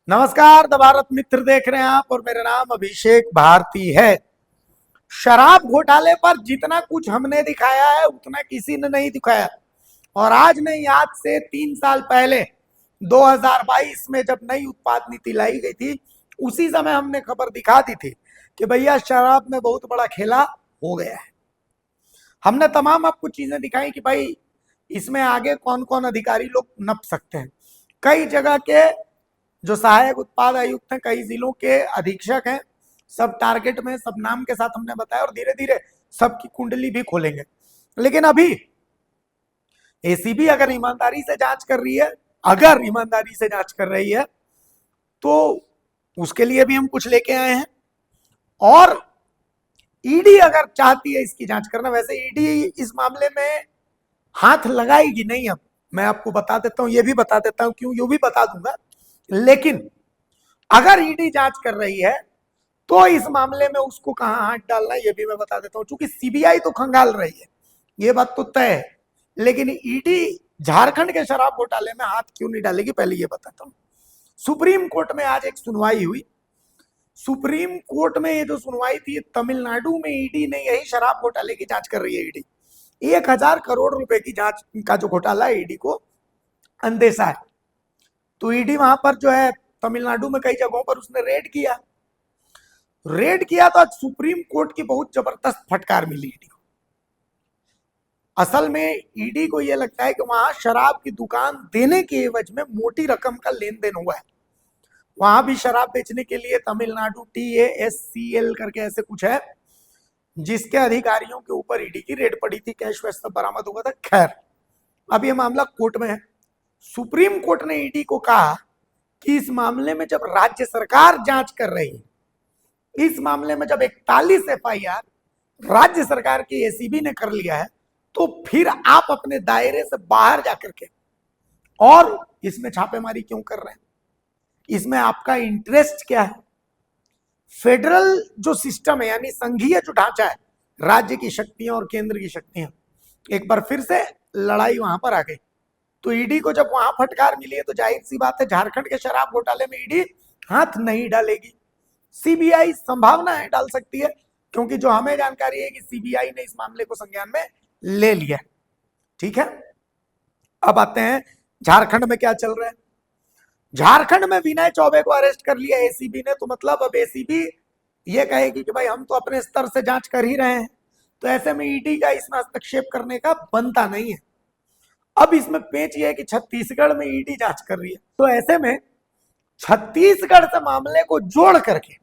नमस्कार, द भारत मित्र देख रहे हैं आप और मेरा नाम अभिषेक भारती है। शराब घोटाले पर जितना कुछ हमने दिखाया है उतना किसी ने नहीं दिखाया। और आज नहीं, आज से 3 साल पहले 2022 में जब नई उत्पाद नीति लाई गई थी, उसी समय हमने खबर दिखा दी थी कि भैया शराब में बहुत बड़ा खेला हो गया है। हमने तमाम आपको चीजें दिखाई कि भाई इसमें आगे कौन कौन अधिकारी लोग नप सकते हैं। कई जगह के जो सहायक उत्पाद आयुक्त हैं, कई जिलों के अधीक्षक हैं, सब टारगेट में, सब नाम के साथ हमने बताया और धीरे धीरे सबकी कुंडली भी खोलेंगे। लेकिन अभी एसीबी अगर ईमानदारी से जांच कर रही है, अगर ईमानदारी से जांच कर रही है तो उसके लिए भी हम कुछ लेके आए हैं। और ईडी अगर चाहती है इसकी जांच करना, वैसे ईडी इस मामले में हाथ लगाएगी नहीं। अब मैं आपको बता देता हूं, ये भी बता देता हूं क्यों, ये भी बता दूंगा। लेकिन अगर ईडी जांच कर रही है तो इस मामले में उसको कहां हाथ डालना है ये भी मैं बता देता हूं। चूंकि सीबीआई तो खंगाल रही है, ये बात तो तय है, लेकिन ईडी झारखंड के शराब घोटाले में हाथ क्यों नहीं डालेगी पहले ये बताता हूं। सुप्रीम कोर्ट में आज एक सुनवाई हुई। सुप्रीम कोर्ट में ये जो सुनवाई थी, तमिलनाडु में ईडी ने यही शराब घोटाले की जांच कर रही है। ईडी 1,000 करोड़ रुपए की जांच का जो घोटाला है, ईडी को अंदेशा है। तो ईडी वहां पर जो है तमिलनाडु में कई जगहों पर उसने रेड किया तो आज सुप्रीम कोर्ट की बहुत जबरदस्त फटकार मिली ईडी को। असल में ईडी को यह लगता है कि वहां शराब की दुकान देने के एवज में मोटी रकम का लेन देन हुआ है। वहां भी शराब बेचने के लिए तमिलनाडु TASCL करके ऐसे कुछ है, जिसके अधिकारियों के ऊपर ईडी की रेड पड़ी थी, कैश वैश सब बरामद हुआ था। खैर, अब यह मामला कोर्ट में है। सुप्रीम कोर्ट ने ईडी को कहा कि इस मामले में जब राज्य सरकार जांच कर रही है, इस मामले में जब 41 FIR राज्य सरकार की एसीबी ने कर लिया है, तो फिर आप अपने दायरे से बाहर जाकर के और इसमें छापेमारी क्यों कर रहे हैं? इसमें आपका इंटरेस्ट क्या है? फेडरल जो सिस्टम है, यानी संघीय जो ढांचा है, राज्य की शक्तियां और केंद्र की शक्तियां, एक बार फिर से लड़ाई वहां पर आ गई। तो ईडी को जब वहां फटकार मिली है तो जाहिर सी बात है झारखंड के शराब घोटाले में ईडी हाथ नहीं डालेगी। सीबीआई संभावना है डाल सकती है, क्योंकि जो हमें जानकारी है कि सीबीआई ने इस मामले को संज्ञान में ले लिया। ठीक है, अब आते हैं झारखंड में क्या चल रहा है। झारखंड में विनय चौबे को अरेस्ट कर लिया एसीबी ने, तो मतलब अब एसीबी ये कहेगी कि भाई हम तो अपने स्तर से जांच कर ही रहे हैं, तो ऐसे में ईडी का इसमें हस्तक्षेप करने का बनता नहीं है। अब इसमें पेच ये है कि छत्तीसगढ़ में ईडी जांच कर रही है, तो ऐसे में छत्तीसगढ़ से मामले को जोड़ करके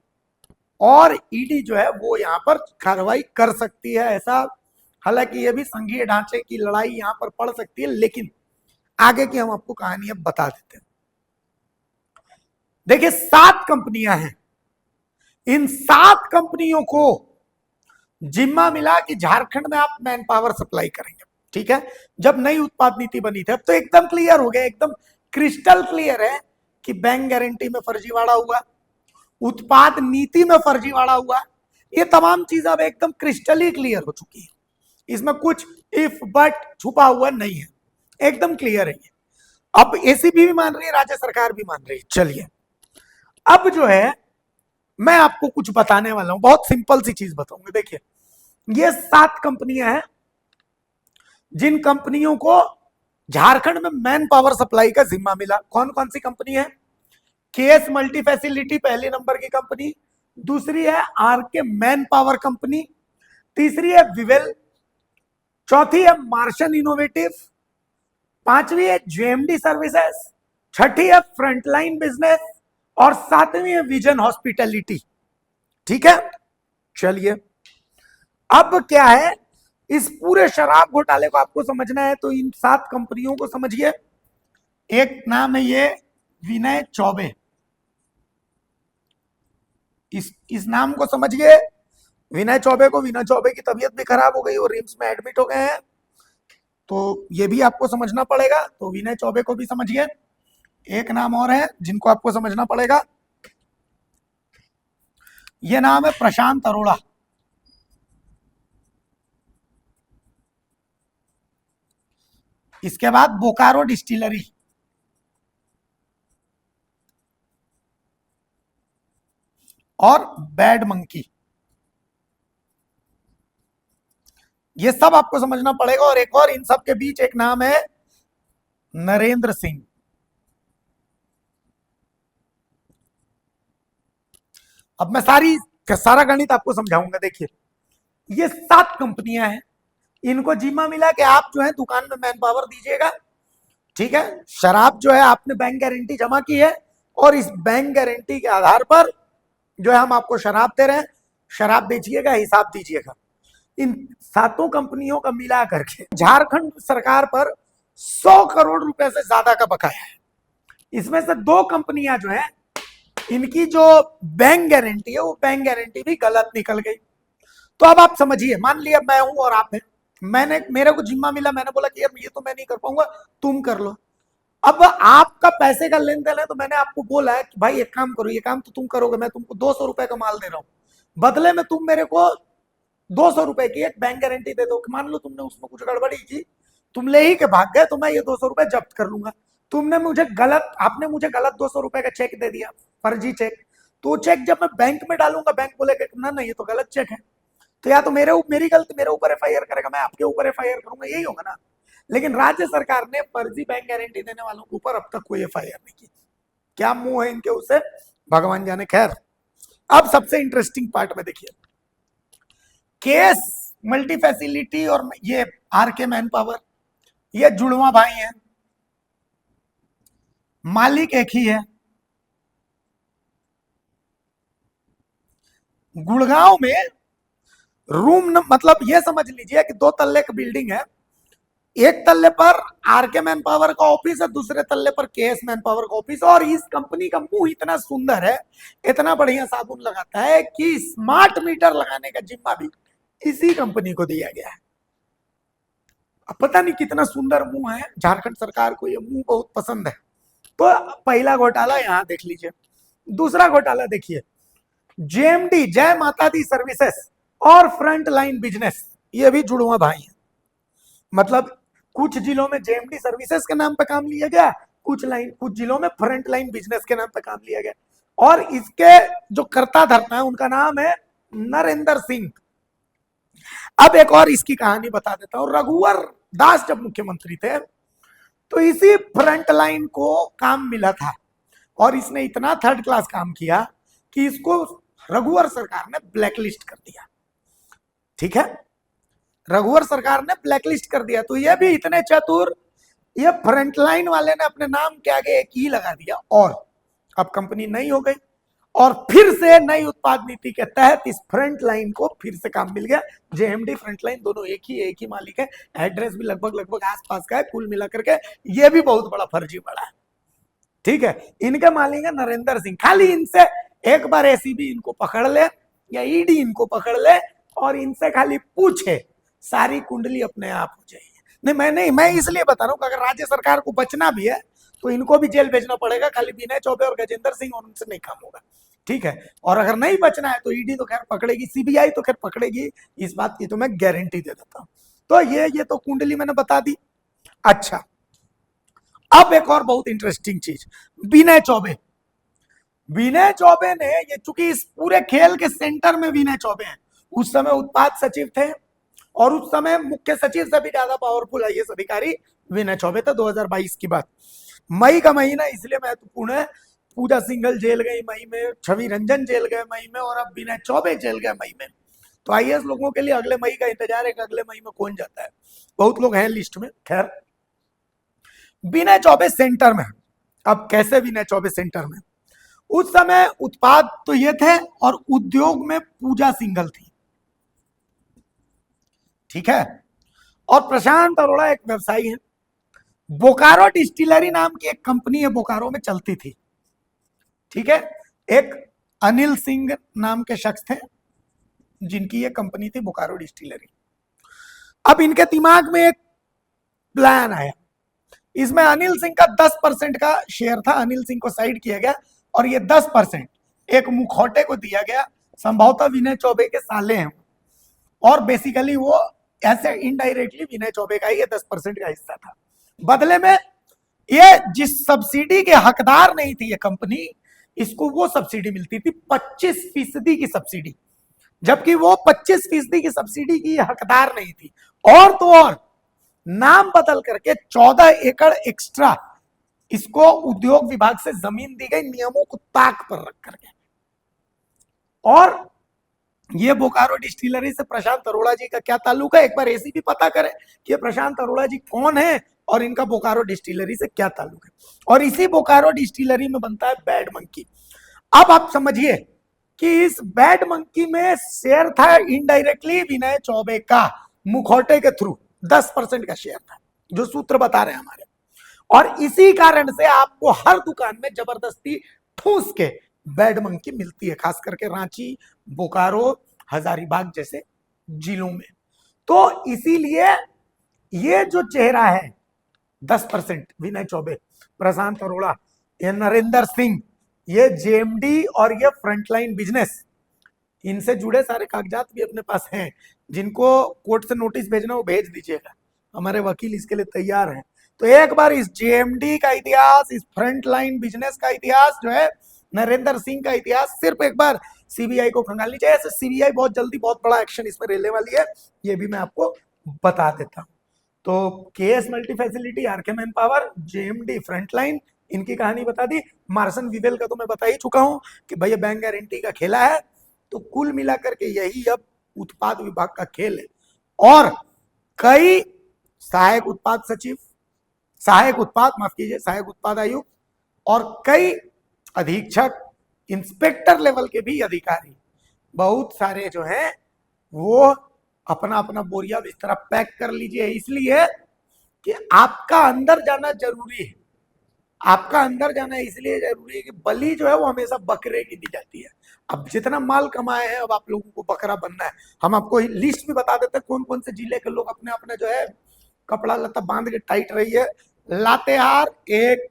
और ईडी जो है वो यहां पर कार्रवाई कर सकती है। ऐसा, हालांकि ये भी संघीय ढांचे की लड़ाई यहां पर पड़ सकती है, लेकिन आगे की हम आपको कहानी अब बता देते हैं। देखिए, 7 कंपनियां हैं। इन 7 कंपनियों को जिम्मा मिला कि झारखंड में आप मैन पावर सप्लाई करेंगे। ठीक है, जब नई उत्पाद नीति बनी थी, अब तो एकदम क्लियर हो गया, एकदम क्रिस्टल क्लियर है कि बैंक गारंटी में फर्जीवाड़ा हुआ, उत्पाद नीति में फर्जीवाड़ा हुआ। ये तमाम चीजें अब एकदम क्रिस्टली क्लियर हो चुकी है। इसमें कुछ इफ बट छुपा हुआ नहीं है, एकदम क्लियर है। अब एसीबी भी मान रही है, राज्य सरकार भी मान रही है। चलिए, अब जो है मैं आपको कुछ बताने वाला हूं, बहुत सिंपल सी चीज बताऊंगा। देखिए, ये 7 कंपनियां हैं जिन कंपनियों को झारखंड में मैन पावर सप्लाई का जिम्मा मिला। कौन कौन सी कंपनी है? केएस मल्टी फैसिलिटी पहले नंबर की कंपनी, दूसरी है आरके मैन पावर कंपनी, तीसरी है विवेल, चौथी है मार्शन इनोवेटिव, पांचवी है जेएमडी सर्विसेज, छठी है फ्रंटलाइन बिजनेस और सातवीं है विजन हॉस्पिटैलिटी। ठीक है, चलिए, अब क्या है, इस पूरे शराब घोटाले को आपको समझना है तो इन 7 कंपनियों को समझिए। एक नाम है ये विनय चौबे, इस नाम को समझिए। विनय चौबे को, विनय चौबे की तबीयत भी खराब हो गई और रिम्स में एडमिट हो गए हैं, तो ये भी आपको समझना पड़ेगा। तो विनय चौबे को भी समझिए। एक नाम और है जिनको आपको समझना पड़ेगा, ये नाम है प्रशांत अरोड़ा। इसके बाद बोकारो डिस्टिलरी, और बैड मंकी, ये सब आपको समझना पड़ेगा। और एक और इन सब के बीच एक नाम है नरेंद्र सिंह। अब मैं सारा गणित आपको समझाऊंगा। देखिए, ये 7 कंपनियां हैं, इनको जिम्मा मिला कि आप जो है दुकान में मैन पावर दीजिएगा, ठीक है। शराब जो है आपने बैंक गारंटी जमा की है, और इस बैंक गारंटी के आधार पर जो है हम आपको शराब दे रहे हैं, शराब बेचिएगा, हिसाब दीजिएगा। इन 7 कंपनियों का मिला करके झारखंड सरकार पर 100 करोड़ रुपए से ज्यादा का बकाया है। इसमें से 2 कंपनियां जो है, इनकी जो बैंक गारंटी है वो बैंक गारंटी भी गलत निकल गई। तो अब आप समझिए, मान लिया मैं हूं और आप हैं, मेरे को जिम्मा मिला, मैंने बोला कि यार ये तो मैं नहीं कर पाऊंगा, तुम कर लो। अब आपका पैसे का लेन देन है, तो मैंने आपको बोला है कि भाई एक काम करो, ये काम तो तुम करोगे, मैं तुमको 200 रुपए का माल दे रहा हूं, बदले में तुम मेरे को 200 रुपए की एक बैंक गारंटी दे दो कि मान लो तुमने उसमें कुछ गड़बड़ी की, तुम ले ही के भाग गए, तो मैं ये 200 रुपए जब्त कर लूंगा। आपने मुझे गलत 200 रुपए का चेक दे दिया, फर्जी चेक। तो चेक जब मैं बैंक में डालूंगा, बैंक बोलेगा ना ये तो गलत चेक है, तो या तो मेरी गलती, मेरे ऊपर एफआईआर करेगा, मैं आपके ऊपर एफआईआर करूंगा, यही होगा ना। लेकिन राज्य सरकार ने फर्जी बैंक गारंटी देने वालों के ऊपर अब तक कोई एफआईआर नहीं की। क्या मुंह है इनके, उसे भगवान जाने। खैर, अब सबसे इंटरेस्टिंग पार्ट में देखिए, केस मल्टी फैसिलिटी और ये आरके मैन पावर, ये जुड़वा भाई हैं, मालिक एक ही है। गुड़गांव में मतलब ये समझ लीजिए कि 2 तल्ले की बिल्डिंग है, एक तल्ले पर आरके मैन पावर का ऑफिस है, दूसरे तल्ले पर केएस मैन पावर का ऑफिस। और इस कंपनी का मुंह इतना सुंदर है, इतना बढ़िया साबुन लगाता है कि स्मार्ट मीटर लगाने का जिम्मा भी इसी कंपनी को दिया गया है। अब पता नहीं कितना सुंदर मुंह है, झारखंड सरकार को ये मुंह बहुत पसंद है। तो पहला घोटाला यहां देख लीजिए। दूसरा घोटाला देखिए, जेएमडी, जय माता दी सर्विसेज और फ्रंट लाइन बिजनेस, ये भी जुड़वा भाई है। मतलब कुछ जिलों में जेएमडी सर्विसेज के नाम पे काम लिया गया, कुछ जिलों में फ्रंट लाइन बिजनेस के नाम पे काम लिया गया। और इसके जो कर्ता धर्ता है उनका नाम है नरेंद्र सिंह। अब एक और इसकी कहानी बता देता हूं। रघुवर दास जब मुख्यमंत्री थे, तो इसी फ्रंट लाइन को काम मिला था, और इसने इतना थर्ड क्लास काम किया कि इसको रघुवर सरकार ने ब्लैकलिस्ट कर दिया। ठीक है, रघुवर सरकार ने ब्लैकलिस्ट कर दिया। तो ये भी इतने चतुर, ये फ्रंटलाइन वाले ने अपने नाम के आगे एक ही लगा दिया, और अब कंपनी नई हो गई। और फिर से नई उत्पाद नीति के तहत इस फ्रंट लाइन को फिर से काम मिल गया। जेएमडी फ्रंट लाइन दोनों एक ही मालिक है, एड्रेस भी लगभग आसपास का है। कुल मिलाकर के ये भी बहुत बड़ा फर्जी बड़ा है। ठीक है, इनके मालिक है नरेंद्र सिंह। खाली इनसे एक बार एसीबी इनको पकड़ ले या ईडी इनको पकड़ ले और इनसे खाली पूछे, सारी कुंडली अपने आप हो जाएगी। मैं इसलिए बता रहा हूं कि अगर राज्य सरकार को बचना भी है तो इनको भी जेल भेजना पड़ेगा। खाली विनय चौबे और गजेंद्र सिंह और उनसे नहीं काम होगा। ठीक है, और अगर नहीं बचना है तो ईडी तो खैर पकड़ेगी, सीबीआई तो खैर पकड़ेगी, इस बात की तो मैं गारंटी दे देता हूं। तो ये तो कुंडली मैंने बता दी। अच्छा, अब एक और बहुत इंटरेस्टिंग चीज, विनय चौबे। विनय चौबे ने, ये चूंकि इस पूरे खेल के सेंटर में विनय चौबे हैं, उस समय उत्पाद सचिव थे, और उस समय मुख्य सचिव से भी ज्यादा पावरफुल आईएएस अधिकारी विनय चौबे थे। 2022 की बात, मई का महीना इसलिए महत्वपूर्ण है, पूजा सिंघल जेल गई मई में, छवि रंजन जेल गए मई में, और अब विनय चौबे जेल गए मई में। तो आईएएस लोगों के लिए अगले मई का इंतजार है कि अगले मई में कौन जाता है। बहुत लोग हैं लिस्ट में। खैर, विनय चौबे सेंटर में। अब कैसे विनय चौबे सेंटर में? उस समय उत्पाद तो ये थे और उद्योग में पूजा सिंघल थी। ठीक है, और प्रशांत अरोड़ा एक व्यवसायी है। बोकारो डिस्टिलरी नाम की एक कंपनी है, बोकारो में चलती थी। ठीक है, एक अनिल सिंह नाम के शख्स थे जिनकी ये कंपनी थी बोकारो डिस्टिलरी। अब इनके दिमाग में एक प्लान आया। इसमें अनिल सिंह का 10% का शेयर था, अनिल सिंह को साइड किया गया और ये 10% एक मुखौटे को दिया गया। संभवतः विनय चौबे के साले हैं, और बेसिकली वो ऐसे इनडायरेक्टली विनय चौबे का ये 10% का हिस्सा था। बदले में ये जिस सब्सिडी के हकदार नहीं थी ये कंपनी, इसको वो सब्सिडी मिलती थी 25% की सब्सिडी, जबकि वो 25% की सब्सिडी की हकदार नहीं थी। और तो और नाम बदल करके 14 एकड़ एक्स्ट्रा इसको उद्योग विभाग से जमीन दी गई, नियमों को ताक पर रख करके। और ये बोकारो डिस्टिलरी से प्रशांत अरोड़ा जी का क्या ताल्लुक है, एक बार ऐसी भी पता करें कि प्रशांत अरोड़ा जी कौन है और इनका बोकारो डिस्टिलरी से क्या ताल्लुक है। और इसी बोकारो डिस्टिलरी में बनता है बैड मंकी। अब आप समझिए कि इस बैड मंकी में शेयर था इनडायरेक्टली विनय चौबे का, मुखौटे के थ्रू 10% का शेयर था, जो सूत्र बता रहे हैं हमारे। और इसी कारण से आपको हर दुकान में जबरदस्ती ठूस के बैड मंकी मिलती है, खास करके रांची, बोकारो, हजारीबाग जैसे जिलों में। तो इसीलिए ये जो चेहरा है 10%, विनय चौबे, प्रशांत अरोड़ा, ये नरेंद्र सिंह, ये जेएमडी और ये फ्रंटलाइन बिजनेस, इनसे जुड़े सारे कागजात भी अपने पास हैं। जिनको कोर्ट से नोटिस भेजना हो भेज दीजिएगा, हमारे वकील इसके लिए तैयार हैं। तो एक बार इस जेएमडी का इतिहास, इस फ्रंटलाइन बिजनेस का इतिहास जो है, नरेंद्र सिंह का इतिहास, सिर्फ एक बार सीबीआई को खंगालनी चाहिए। ऐसे सीबीआई बहुत जल्दी बहुत बड़ा एक्शन इसमें लेने वाली है, ये भी मैं आपको बता देता हूं। तो KS multi facility, RK man power, JMD, frontline, इनकी कहानी बता दी। मार्सन विवेल का तो मैं बता ही चुका हूं कि भैया बैंक गारंटी का खेला है। तो कुल मिलाकर के यही अब उत्पाद विभाग का खेल है। और कई सहायक उत्पाद सचिव, सहायक उत्पाद आयुक्त और कई अधीक्षक, इंस्पेक्टर लेवल के भी अधिकारी, बहुत सारे जो हैं वो अपना अपना बोरिया बिस्तरा पैक कर लीजिए, इसलिए कि आपका अंदर जाना जरूरी है। आपका अंदर जाना इसलिए जरूरी है कि बलि जो है वो हमेशा बकरे की दी जाती है। अब जितना माल कमाए हैं, अब आप लोगों को बकरा बनना है। हम आपको लिस्ट भी बता देते हैं कौन कौन से जिले के लोग अपने अपने जो है कपड़ा लता बांध के टाइट रही है। लातेहार 1,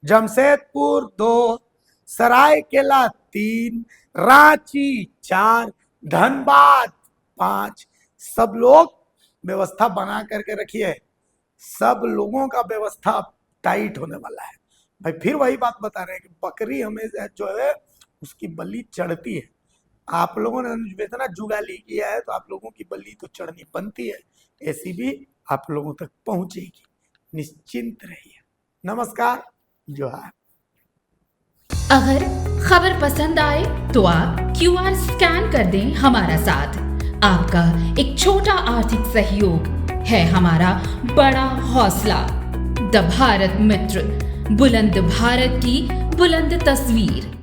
जमशेदपुर 2, सरायकेला 3, रांची 4, धनबाद 5। सब लोग व्यवस्था बना करके रखिए, सब लोगों का व्यवस्था टाइट होने वाला है भाई। फिर वही बात बता रहे हैं कि बकरी हमें जो है उसकी बलि चढ़ती है। आप लोगों ने इतना जुगाली किया है तो आप लोगों की बलि तो चढ़नी बनती है, ऐसी भी आप लोगों तक पहुंचेगी, निश्चिंत रहिए। नमस्कार, जोहार। अगर खबर पसंद आए तो आप QR स्कैन कर दें हमारा साथ। आपका एक छोटा आर्थिक सहयोग है हमारा बड़ा हौसला। द भारत मित्र, बुलंद भारत की बुलंद तस्वीर।